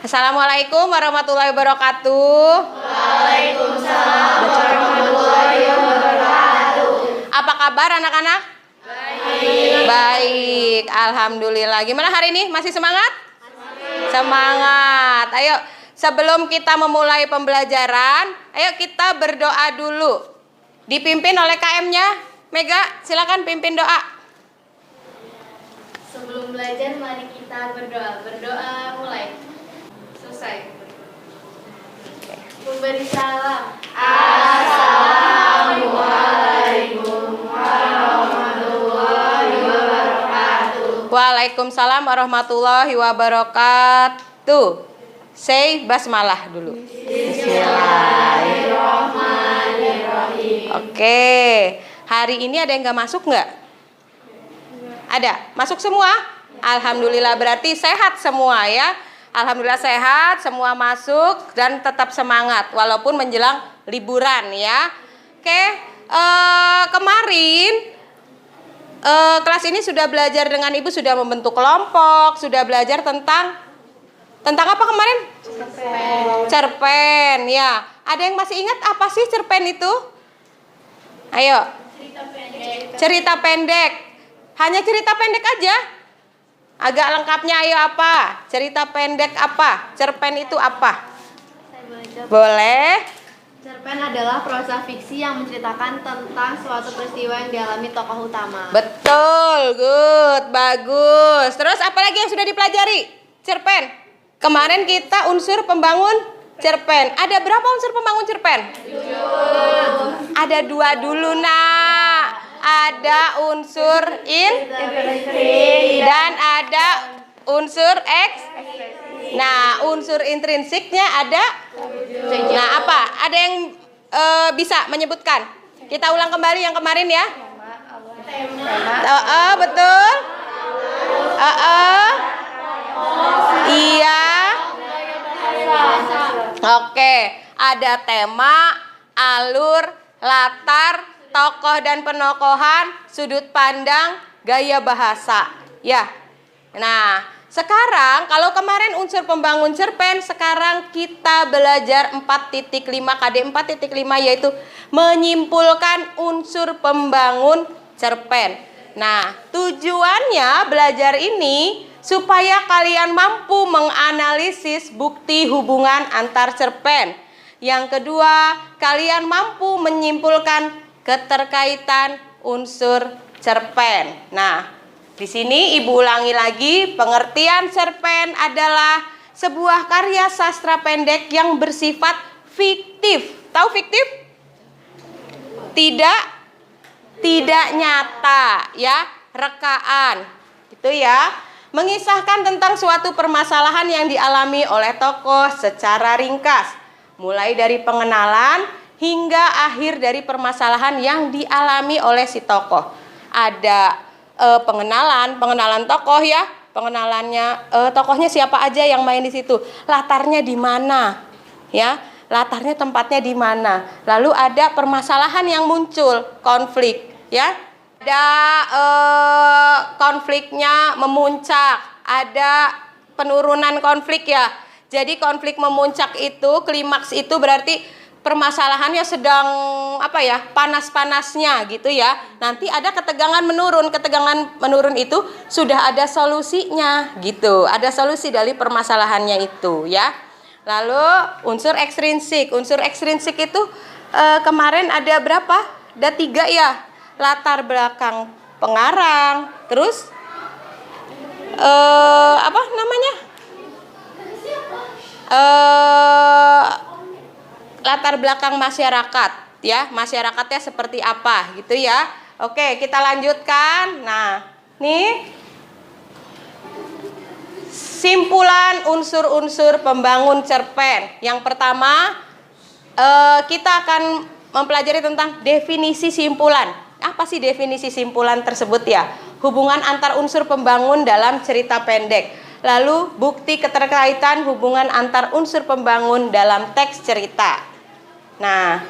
Assalamualaikum warahmatullahi wabarakatuh. Waalaikumsalam warahmatullahi wabarakatuh. Apa kabar anak-anak? Baik. Baik, alhamdulillah. Gimana hari ini? Masih semangat? Semangat. Ayo, sebelum kita memulai pembelajaran, ayo kita berdoa dulu. Dipimpin oleh KM-nya. Mega, silakan pimpin doa. Sebelum belajar, mari kita berdoa. Berdoa mulai. Selesai. Memberi salam. Assalamualaikum warahmatullahi wabarakatuh. Waalaikumsalam warahmatullahi wabarakatuh. Say basmalah dulu. Bismillahirrahmanirrahim. Oke, hari ini ada yang gak masuk nggak? Ada, masuk semua? Alhamdulillah, berarti sehat semua ya. Alhamdulillah sehat, semua masuk dan tetap semangat walaupun menjelang liburan ya. Oke, kemarin kelas ini sudah belajar dengan Ibu, sudah membentuk kelompok, sudah belajar tentang apa kemarin? Cerpen ya. Ada yang masih ingat apa sih cerpen itu? Ayo. Cerita pendek. Hanya cerita pendek aja. Agak lengkapnya ayo apa? Cerita pendek apa? Cerpen itu apa? Saya boleh jawab. Boleh. Cerpen adalah prosa fiksi yang menceritakan tentang suatu peristiwa yang dialami tokoh utama. Betul, good, bagus. Terus apa lagi yang sudah dipelajari? Cerpen. Kemarin kita unsur pembangun cerpen. Ada berapa unsur pembangun cerpen? 7. Ada 2 dulu nak. Ada unsur dan ada unsur Nah, unsur intrinsiknya ada. Nah, apa? Ada yang bisa menyebutkan? Kita ulang kembali yang kemarin ya. Betul. Iya. Oke, ada tema, alur, latar, tokoh dan penokohan, sudut pandang, gaya bahasa. Ya. Nah, sekarang kalau kemarin unsur pembangun cerpen, sekarang kita belajar 4.5 KD 4.5 yaitu menyimpulkan unsur pembangun cerpen. Nah, tujuannya belajar ini supaya kalian mampu menganalisis bukti hubungan antar cerpen. Yang kedua, kalian mampu menyimpulkan keterkaitan unsur cerpen. Nah, di sini Ibu ulangi lagi, pengertian cerpen adalah sebuah karya sastra pendek yang bersifat fiktif. Tahu fiktif? Tidak nyata, ya, rekaan. Itu ya, mengisahkan tentang suatu permasalahan yang dialami oleh tokoh secara ringkas, mulai dari pengenalan hingga akhir dari permasalahan yang dialami oleh si tokoh. Ada pengenalan tokoh ya, pengenalannya tokohnya siapa aja yang main di situ, latarnya di mana, ya, latarnya tempatnya di mana. Lalu ada permasalahan yang muncul, konflik, ya, ada konfliknya memuncak, ada penurunan konflik ya. Jadi konflik memuncak itu, klimaks itu berarti permasalahannya sedang panas-panasnya gitu ya. Nanti ada ketegangan menurun itu sudah ada solusinya gitu. Ada solusi dari permasalahannya itu ya. Lalu unsur ekstrinsik itu kemarin ada berapa? Ada 3 ya. Latar belakang pengarang, terus latar belakang masyarakat ya, masyarakatnya seperti apa gitu ya. Oke, kita lanjutkan. Nah, nih simpulan unsur-unsur pembangun cerpen. Yang pertama kita akan mempelajari tentang definisi simpulan. Apa sih definisi simpulan tersebut ya? Hubungan antar unsur pembangun dalam cerita pendek. Lalu bukti keterkaitan hubungan antar unsur pembangun dalam teks cerita. Nah,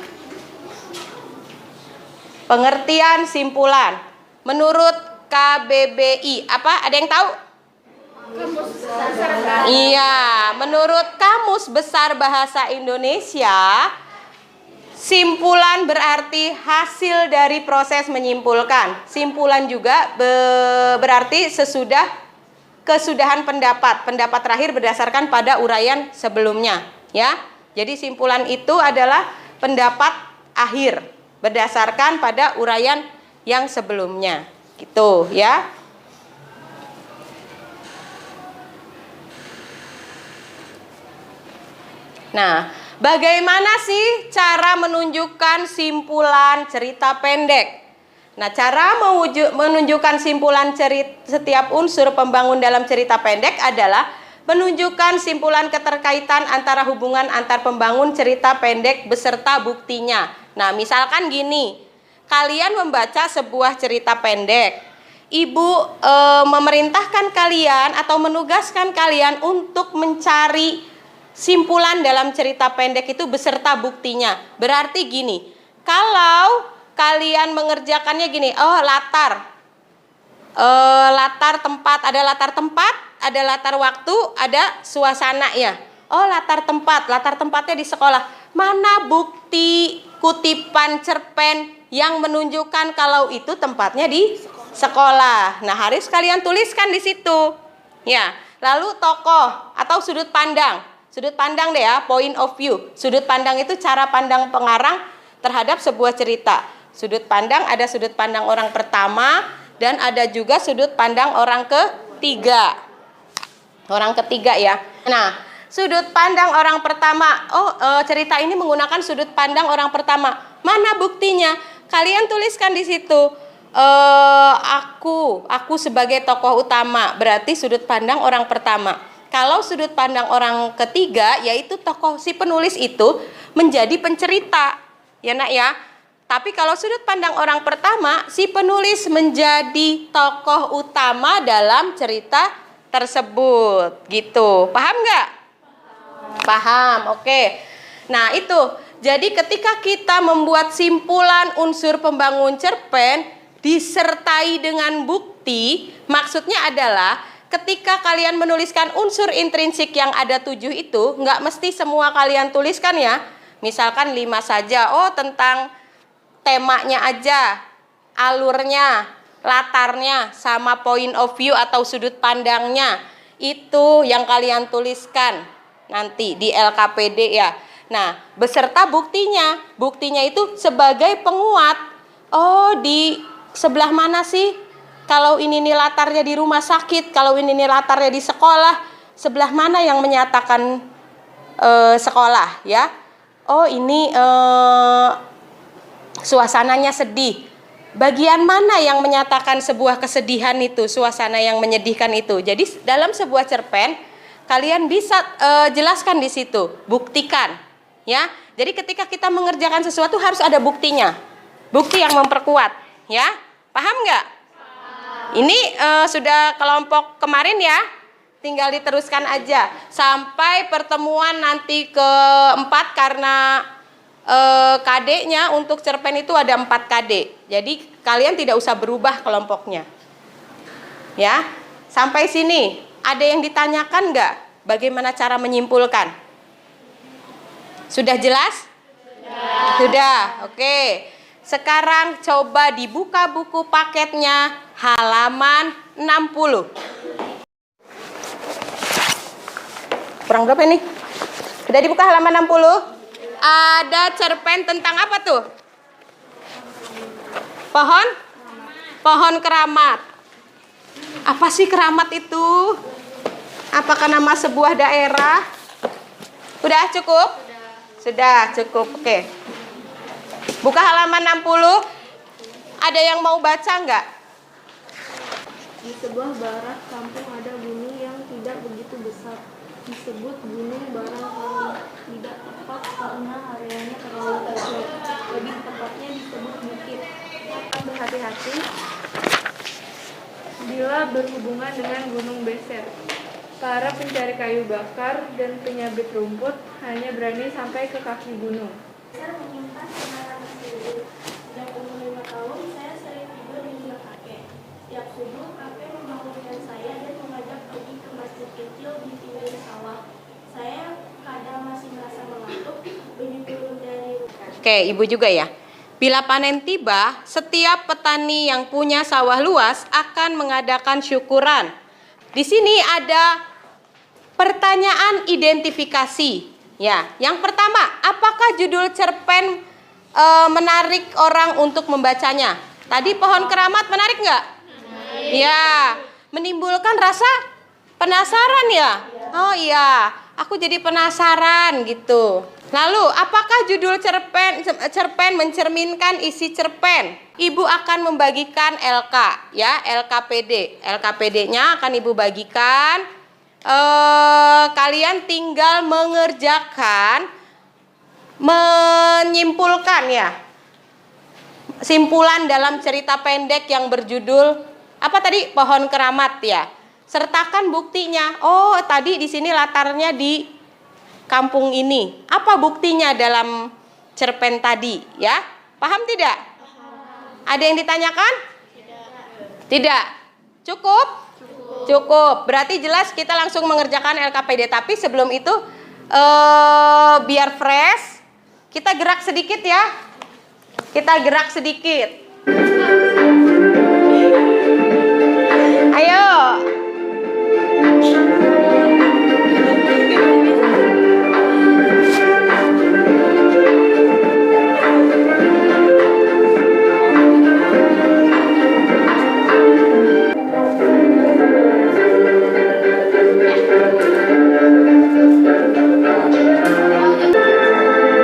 pengertian simpulan menurut KBBI apa? Ada yang tahu? Iya, menurut Kamus Besar Bahasa Indonesia, simpulan berarti hasil dari proses menyimpulkan. Simpulan juga berarti kesudahan pendapat. Pendapat terakhir berdasarkan pada uraian sebelumnya, ya. Jadi simpulan itu adalah pendapat akhir berdasarkan pada uraian yang sebelumnya. Gitu, ya. Nah, bagaimana sih cara menunjukkan simpulan cerita pendek? Nah, cara menunjukkan simpulan setiap unsur pembangun dalam cerita pendek adalah menunjukkan simpulan keterkaitan antara hubungan antar pembangun cerita pendek beserta buktinya. Nah, misalkan gini, kalian membaca sebuah cerita pendek. Ibu memerintahkan kalian atau menugaskan kalian untuk mencari simpulan dalam cerita pendek itu beserta buktinya. Berarti gini, kalau kalian mengerjakannya gini, latar tempat, ada latar waktu, ada suasana ya. Oh, latar tempatnya di sekolah. Mana bukti kutipan cerpen yang menunjukkan kalau itu tempatnya di sekolah? Nah, harus kalian tuliskan di situ. Ya, lalu tokoh atau sudut pandang. Sudut pandang deh ya, point of view. Sudut pandang itu cara pandang pengarang terhadap sebuah cerita. Sudut pandang, ada sudut pandang orang pertama dan ada juga sudut pandang orang ketiga. Orang ketiga ya. Nah, sudut pandang orang pertama. Cerita ini menggunakan sudut pandang orang pertama. Mana buktinya? Kalian tuliskan di situ. Aku sebagai tokoh utama, berarti sudut pandang orang pertama. Kalau sudut pandang orang ketiga, yaitu tokoh si penulis itu menjadi pencerita, ya nak ya. Tapi kalau sudut pandang orang pertama, si penulis menjadi tokoh utama dalam cerita tersebut, gitu. Paham nggak? Paham, oke. Nah itu, jadi ketika kita membuat simpulan unsur pembangun cerpen disertai dengan bukti, maksudnya adalah ketika kalian menuliskan unsur intrinsik yang ada 7 itu, nggak mesti semua kalian tuliskan ya. Misalkan 5 saja, tentang temanya aja, alurnya, latarnya, sama point of view atau sudut pandangnya. Itu yang kalian tuliskan nanti di LKPD ya. Nah, beserta buktinya. Buktinya itu sebagai penguat. Di sebelah mana sih? Kalau ini nih latarnya di rumah sakit, kalau ini nih latarnya di sekolah, sebelah mana yang menyatakan sekolah ya? Ini suasananya sedih. Bagian mana yang menyatakan sebuah kesedihan itu, suasana yang menyedihkan itu? Jadi dalam sebuah cerpen kalian bisa jelaskan di situ, buktikan ya. Jadi ketika kita mengerjakan sesuatu harus ada buktinya, bukti yang memperkuat ya. Paham nggak? Ini sudah kelompok kemarin ya, tinggal diteruskan aja sampai pertemuan nanti keempat karena KD-nya untuk cerpen itu ada 4 KD. Jadi kalian tidak usah berubah kelompoknya. Ya, sampai sini ada yang ditanyakan nggak? Bagaimana cara menyimpulkan? Sudah jelas? Sudah, oke. Sekarang coba dibuka buku paketnya halaman 60. Kurang berapa ini? Sudah dibuka halaman 60? Ada cerpen tentang apa tuh? Pohon keramat. Apa sih keramat itu? Apakah nama sebuah daerah? Udah cukup? Sudah cukup, oke. Buka halaman 60. Ada yang mau baca nggak? Di sebelah barat kampung ada gunung yang tidak begitu besar. Disebut gunung barangkali tidak tepat karena areanya terlalu kecil. Lebih tepatnya disebut bukit. Maka berhati-hati bila berhubungan dengan gunung beser. Para pencari kayu bakar dan penyabit rumput hanya berani sampai ke kaki gunung. Saya menyimpan kenangan sendiri. Sejak umur 5 tahun, saya sering tidur di rumah kakek. Tiap subuh, kakek membangunkan saya dan mengajak pergi ke masjid. Oke, Ibu juga ya. Bila panen tiba, setiap petani yang punya sawah luas akan mengadakan syukuran. Di sini ada pertanyaan identifikasi. Ya, yang pertama, apakah judul cerpen menarik orang untuk membacanya? Tadi pohon keramat menarik nggak? Ya, menimbulkan rasa penasaran ya? Oh iya, aku jadi penasaran gitu. Lalu, apakah judul cerpen mencerminkan isi cerpen? Ibu akan membagikan LK, ya, LKPD. LKPD-nya akan Ibu bagikan. Kalian tinggal mengerjakan, menyimpulkan ya, simpulan dalam cerita pendek yang berjudul apa tadi? Pohon Keramat ya. Sertakan buktinya. Oh, tadi di sini latarnya di kampung ini. Apa buktinya dalam cerpen tadi ya? Paham tidak? Ada yang ditanyakan? Tidak. Cukup? Cukup. Berarti jelas kita langsung mengerjakan LKPD. Tapi sebelum itu biar fresh, kita gerak sedikit ya. Kita gerak sedikit. Ayo.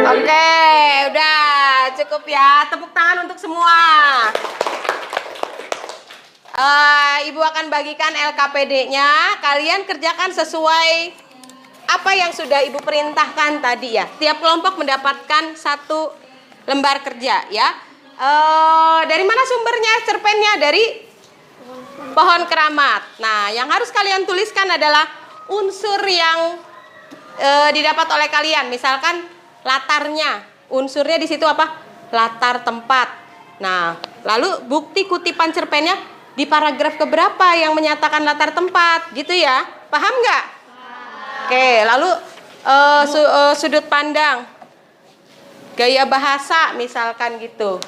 Oke, udah cukup ya. Tepuk tangan untuk semua. Ibu akan bagikan LKPD-nya. Kalian kerjakan sesuai apa yang sudah Ibu perintahkan tadi ya. Tiap kelompok mendapatkan 1 lembar kerja ya. Dari mana sumbernya cerpennya? Dari pohon keramat. Nah, yang harus kalian tuliskan adalah unsur yang didapat oleh kalian. Misalkan latarnya, unsurnya di situ apa? Latar tempat. Nah, lalu bukti kutipan cerpennya di paragraf keberapa yang menyatakan latar tempat, gitu ya? Paham nggak? Oke, lalu sudut pandang, gaya bahasa, misalkan gitu.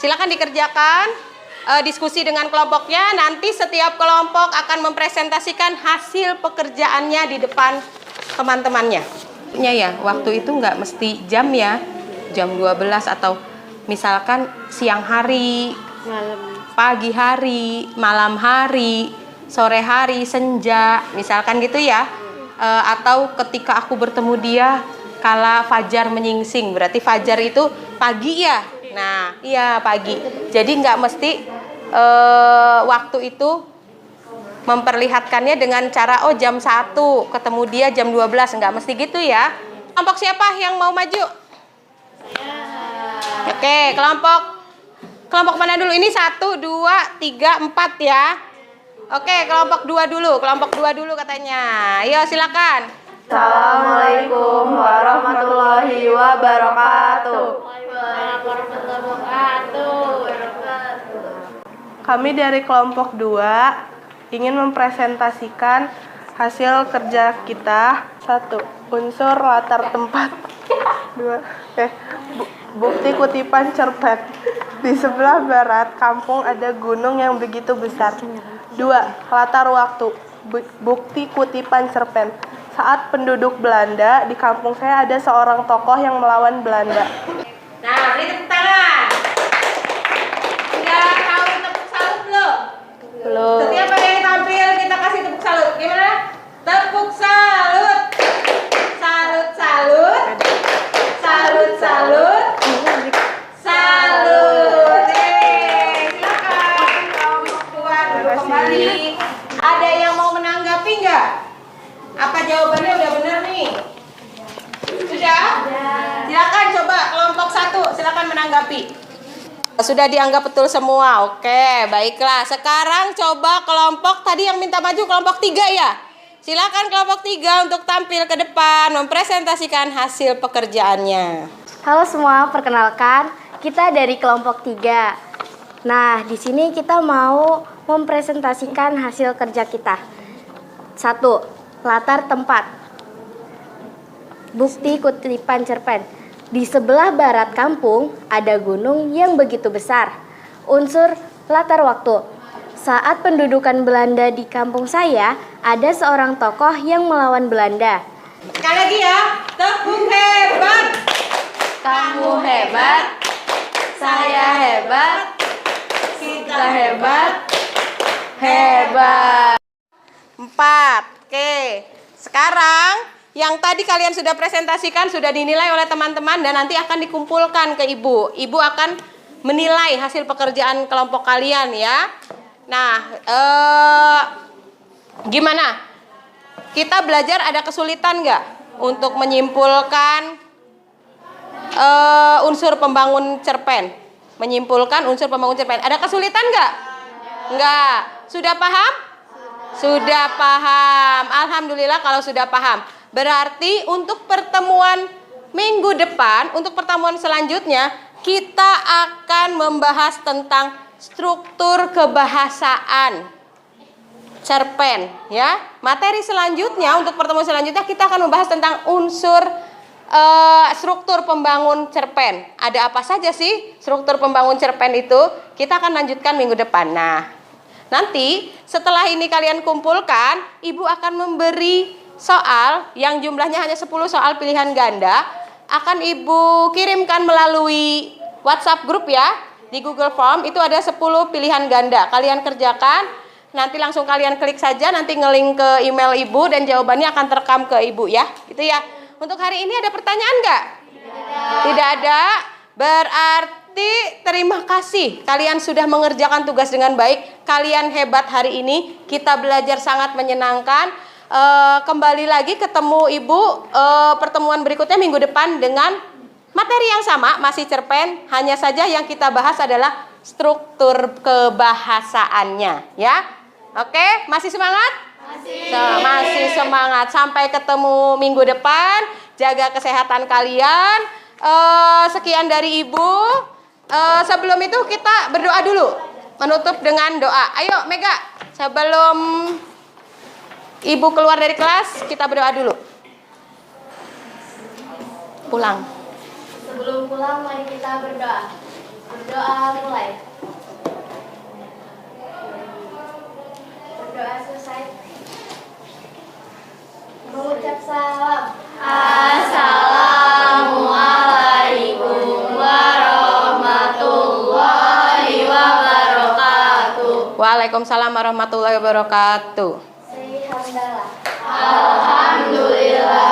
Silakan dikerjakan. Diskusi dengan kelompoknya. Nanti setiap kelompok akan mempresentasikan hasil pekerjaannya di depan teman-temannya. Ya, waktu itu nggak mesti jam ya, jam 12 atau misalkan siang hari, pagi hari, malam hari, sore hari, senja, misalkan gitu ya. Atau ketika aku bertemu dia kala fajar menyingsing, berarti fajar itu pagi ya. Nah, iya pagi. Jadi nggak mesti waktu itu memperlihatkannya dengan cara oh jam 1 ketemu dia jam 12, nggak mesti gitu ya. Kelompok siapa yang mau maju? Oke, kelompok mana dulu? Ini 1, 2, 3, 4 ya. Oke, kelompok 2 dulu katanya. Ayo silakan. Assalamualaikum warahmatullahi wabarakatuh. Kami dari kelompok 2 ingin mempresentasikan hasil kerja kita. 1. Unsur latar tempat. 2. Bukti kutipan cerpen. Di sebelah barat kampung ada gunung yang begitu besar. 2. Latar waktu. Bukti kutipan cerpen. Saat penduduk Belanda di kampung saya ada seorang tokoh yang melawan Belanda. Nah, beri tepuk tangan. Sudah tahu tepuk salut belum? Belum. Setiap ada yang tampil kita kasih tepuk salut. Gimana? Tepuk salut. Salut, salut. Salut, salut. Salut. Silakan kelompok 2 duduk kembali. Ada yang mau menanggapi nggak? Apa jawabannya udah benar nih? Sudah? Silakan coba kelompok 1, silakan menanggapi. Sudah dianggap betul semua. Oke, baiklah. Sekarang coba kelompok tadi yang minta maju kelompok 3 ya. Silakan kelompok 3 untuk tampil ke depan mempresentasikan hasil pekerjaannya. Halo semua, perkenalkan kita dari kelompok 3. Nah, di sini kita mau mempresentasikan hasil kerja kita. 1. Latar tempat. Bukti kutipan cerpen. Di sebelah barat kampung ada gunung yang begitu besar. Unsur latar waktu. Saat pendudukan Belanda di kampung saya, ada seorang tokoh yang melawan Belanda. Sekali lagi ya, tepuk hebat. Kamu hebat, saya hebat, kita hebat, hebat. 4. Oke. Sekarang yang tadi kalian sudah presentasikan sudah dinilai oleh teman-teman dan nanti akan dikumpulkan ke Ibu. Ibu akan menilai hasil pekerjaan kelompok kalian ya. Nah, gimana? Kita belajar ada kesulitan nggak untuk menyimpulkan unsur pembangun cerpen? Menyimpulkan unsur pembangun cerpen. Ada kesulitan nggak? Nggak. Sudah paham? Sudah paham. Alhamdulillah kalau sudah paham. Berarti untuk pertemuan minggu depan, untuk pertemuan selanjutnya, kita akan membahas tentang struktur kebahasaan cerpen ya. Materi selanjutnya untuk pertemuan selanjutnya kita akan membahas tentang unsur struktur pembangun cerpen. Ada apa saja sih struktur pembangun cerpen itu? Kita akan lanjutkan minggu depan. Nah, nanti setelah ini kalian kumpulkan, Ibu akan memberi soal yang jumlahnya hanya 10 soal pilihan ganda. Akan Ibu kirimkan melalui WhatsApp grup ya. Di Google Form itu ada 10 pilihan ganda. Kalian kerjakan, nanti langsung kalian klik saja, nanti ngelink ke email Ibu dan jawabannya akan terekam ke Ibu ya. Gitu ya. Untuk hari ini ada pertanyaan nggak? Tidak ada. Berarti terima kasih. Kalian sudah mengerjakan tugas dengan baik. Kalian hebat hari ini. Kita belajar sangat menyenangkan. Kembali lagi ketemu Ibu pertemuan berikutnya minggu depan dengan materi yang sama, masih cerpen. Hanya saja yang kita bahas adalah struktur kebahasaannya ya. Oke, masih semangat? Masih semangat. Sampai ketemu minggu depan. Jaga kesehatan kalian. Sekian dari Ibu. Sebelum itu kita berdoa dulu. Menutup dengan doa. Ayo Mega, sebelum Ibu keluar dari kelas, kita berdoa dulu. Pulang. Sebelum pulang, mari kita berdoa. Berdoa mulai. Berdoa selesai. Mengucap salam. Assalamualaikum warahmatullahi wabarakatuh. Waalaikumsalam warahmatullahi wabarakatuh. Sri Hamdalah. Alhamdulillah.